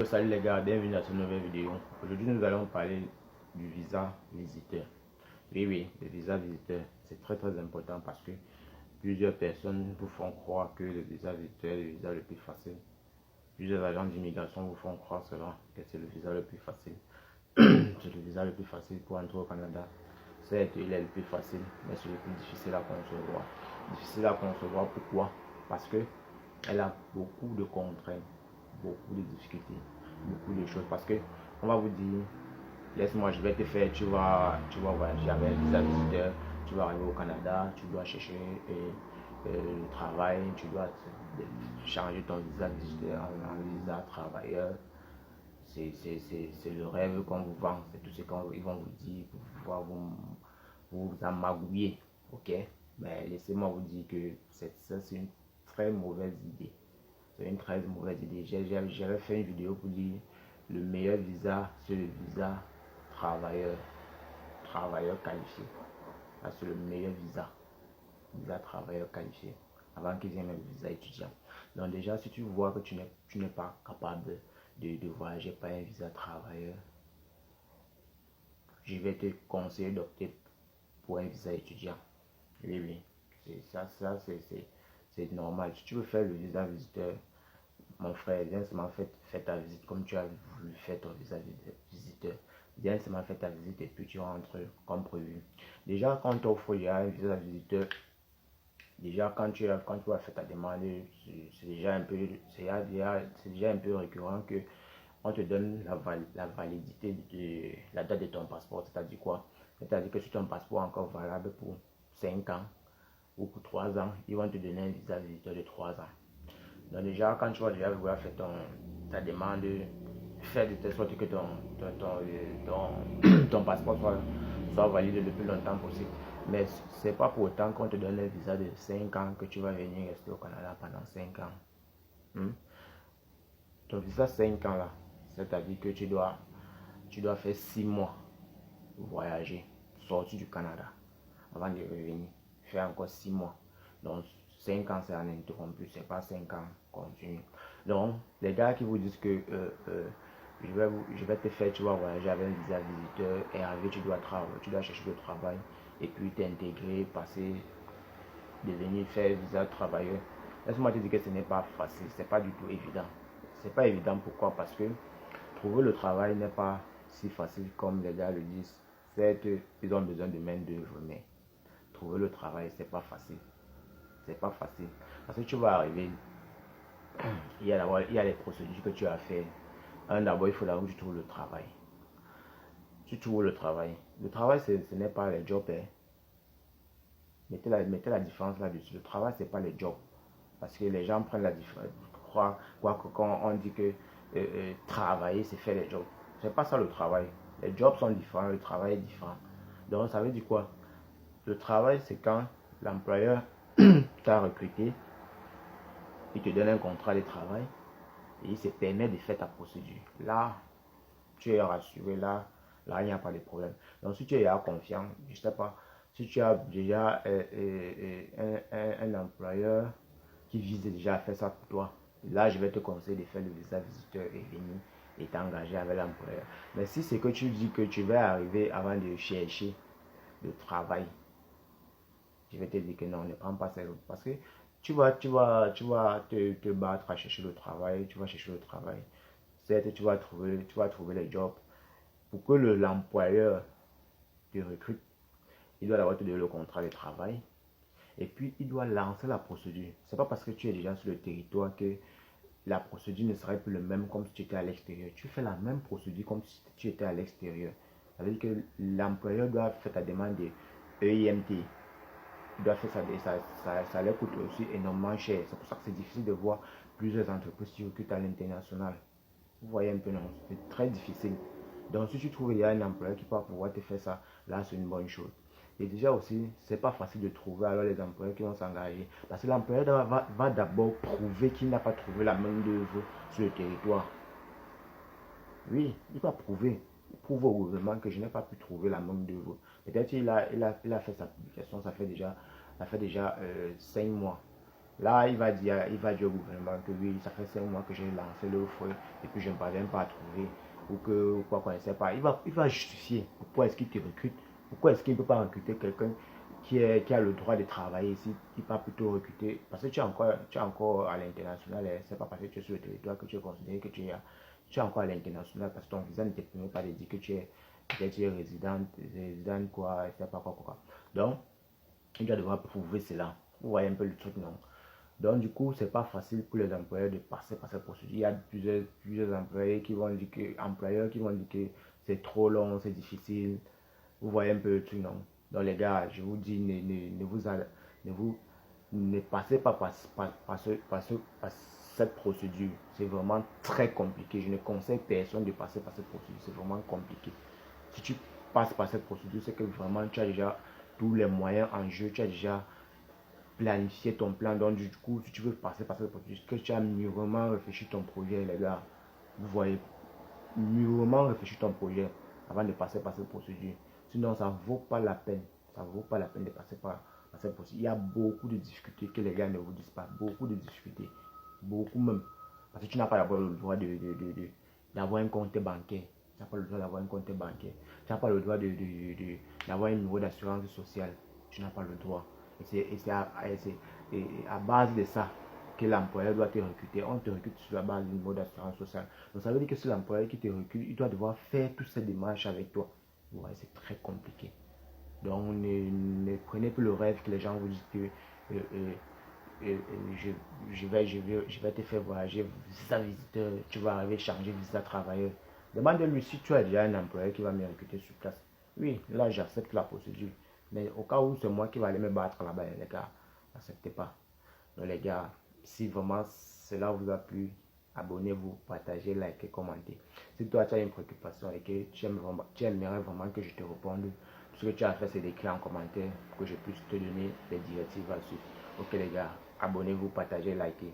Salut les gars, bienvenue à cette nouvelle vidéo. Aujourd'hui nous allons parler du visa visiteur. Oui, le visa visiteur, c'est très important parce que plusieurs personnes vous font croire que le visa visiteur est le visa le plus facile. Plusieurs agents d'immigration vous font croire cela, que c'est le visa le plus facile. C'est le visa le plus facile pour entrer au Canada. Certes, il est le plus facile, mais c'est le plus difficile à concevoir. Difficile à concevoir, pourquoi? Parce que elle a beaucoup de contraintes, beaucoup de difficultés, beaucoup de choses. Parce que on va vous dire, laisse-moi, je vais te faire, tu vas voyager avec un visa visiteur, tu vas arriver au Canada, tu dois chercher le travail, tu dois changer ton visa visiteur en visa travailleur. C'est le rêve qu'on vous vend, c'est tout ce qu'ils vont vous dire pour pouvoir vous amagouiller, ok? Mais laissez-moi vous dire que c'est une très mauvaise idée. C'est une très mauvaise idée. J'avais fait une vidéo pour dire le meilleur visa, c'est le visa travailleur, travailleur qualifié. C'est le meilleur visa travailleur qualifié, avant qu'ils aient même le visa étudiant. Donc déjà, si tu vois que tu n'es pas capable de voyager par un visa travailleur, je vais te conseiller d'opter pour un visa étudiant. Oui. C'est normal. Si tu veux faire le visa visiteur, mon frère, viens seulement faire ta visite comme tu as voulu faire ton visa visiteur. Viens seulement faire ta visite et puis tu rentres comme prévu. Déjà, quand tu offres un visa visiteur, déjà quand tu vas faire ta demande, c'est déjà un peu récurrent que on te donne la validité de la date de ton passeport. C'est-à-dire quoi? C'est-à-dire que si ton passeport est encore valable pour 5 ans ou pour 3 ans, ils vont te donner un visa visiteur de 3 ans. Donc déjà, quand tu vas déjà vouloir faire ta demande, faire de telle sorte que ton passeport soit valide le plus longtemps possible. Mais c'est pas pour autant qu'on te donne un visa de 5 ans que tu vas venir rester au Canada pendant 5 ans. Ton visa 5 ans là, c'est-à-dire que tu dois faire 6 mois voyager, sortir du Canada avant de revenir, faire encore 6 mois. Donc 5 ans c'est ininterrompu, c'est pas 5 ans continu. Donc les gars qui vous disent que je vais te faire, tu vas voyager avec un visa visiteur et arriver, tu dois chercher le travail et puis t'intégrer, passer, devenir faire visa travailleur. Laisse-moi te dire que ce n'est pas facile, c'est pas du tout évident. C'est pas évident, pourquoi? Parce que trouver le travail n'est pas si facile comme les gars le disent. Certes, ils ont besoin de main d'œuvre, mais trouver le travail, c'est pas facile. C'est pas facile. Parce que tu vas arriver, il y a les procédures que tu as fait. D'abord, il faut d'abord que tu trouves le travail. Tu trouves le travail. Le travail, ce n'est pas les jobs. Hein. Mettez la différence là-dessus. Le travail, ce n'est pas les jobs. Parce que les gens prennent la différence. Croient que quand on dit que travailler, c'est faire les jobs. C'est pas ça le travail. Les jobs sont différents, le travail est différent. Donc, ça veut dire quoi? Le travail, c'est quand l'employeur t'a recruté, il te donne un contrat de travail et il se permet de faire ta procédure. Là, tu es rassuré, là, il n'y a pas de problème. Donc, si tu es confiant, je ne sais pas, si tu as déjà un employeur qui vise déjà à faire ça pour toi, là, je vais te conseiller de faire le visa visiteur et venir et t'engager avec l'employeur. Mais si c'est que tu dis que tu vas arriver avant de chercher le travail, je vais te dire que non, ne prends pas cette route. Parce que tu vas te battre à chercher le travail, tu vas chercher le travail. Certes, tu vas trouver les jobs. Pour que l'employeur te recrute, il doit d'abord te donner le contrat de travail. Et puis, il doit lancer la procédure. Ce n'est pas parce que tu es déjà sur le territoire que la procédure ne serait plus le même comme si tu étais à l'extérieur. Tu fais la même procédure comme si tu étais à l'extérieur. Ça veut dire que l'employeur doit faire ta demande de EIMT. Il doit faire ça leur coûte aussi énormément cher. C'est pour ça que c'est difficile de voir plusieurs entreprises qui recrutent à l'international. Vous voyez un peu, non? C'est très difficile. Donc, si tu trouves il y a un employeur qui va pouvoir te faire ça, là, c'est une bonne chose. Et déjà aussi, c'est pas facile de trouver alors les employeurs qui vont s'engager. Parce que l'employeur va d'abord prouver qu'il n'a pas trouvé la main d'œuvre sur le territoire. Oui, il va prouver. Il prouve au gouvernement que je n'ai pas pu trouver la main d'œuvre. Peut-être qu'il a fait sa publication, ça fait déjà 5 mois. Là, il va dire au gouvernement que oui, ça fait 5 mois que j'ai lancé l'offre et puis je ne parviens pas à trouver ou que quoi qu'on ne sait pas. Il va justifier pourquoi est-ce qu'il te recrute, pourquoi est-ce qu'il ne peut pas recruter quelqu'un qui a le droit de travailler ici, il va plutôt recruter parce que tu es encore à l'international. C'est pas parce que tu es sur le territoire que tu es considéré que tu es encore à l'international parce que ton visa ne te permet pas de dire que tu es résident quoi, je sais pas quoi. Donc, il doit devoir prouver cela. Vous voyez un peu le truc, non? Donc, du coup, c'est pas facile pour les employeurs de passer par cette procédure. Il y a plusieurs employés qui vont dire que c'est trop long, c'est difficile. Vous voyez un peu le truc, non? Donc, les gars, je vous dis, ne passez pas par cette procédure. C'est vraiment très compliqué. Je ne conseille personne de passer par cette procédure. C'est vraiment compliqué. Si tu passes par cette procédure, c'est que vraiment tu as déjà tous les moyens en jeu, tu as déjà planifié ton plan. Donc, du coup, si tu veux passer par cette procédure, que tu as mûrement réfléchi ton projet, les gars. Vous voyez, mûrement réfléchi ton projet avant de passer par cette procédure. Sinon, ça ne vaut pas la peine. Ça ne vaut pas la peine de passer par cette procédure. Il y a beaucoup de difficultés que les gars ne vous disent pas. Beaucoup de difficultés. Beaucoup même. Parce que tu n'as pas d'abord le droit d'avoir un compte bancaire. Tu n'as pas le droit d'avoir un compte bancaire. Tu n'as pas le droit d'avoir un niveau d'assurance sociale. Tu n'as pas le droit. Et c'est à base de ça que l'employeur doit te recruter. On te recrute sur la base du niveau d'assurance sociale. Donc ça veut dire que c'est l'employeur qui te recrute, il doit devoir faire toutes ces démarches avec toi. Ouais, c'est très compliqué. Donc ne prenez plus le rêve que les gens vous disent que je vais te faire voyager, visa visiteur, tu vas arriver changer visa travailleur. Demande-lui si tu as déjà un employeur qui va me recruter sur place. Oui, là j'accepte la procédure. Mais au cas où c'est moi qui vais aller me battre là-bas, les gars, n'acceptez pas. Donc les gars, si vraiment cela vous a plu, abonnez-vous, partagez, likez, commentez. Si toi tu as une préoccupation et que tu aimerais vraiment que je te réponde, ce que tu as fait c'est d'écrire en commentaire pour que je puisse te donner des directives à suivre. Ok les gars, abonnez-vous, partagez, likez.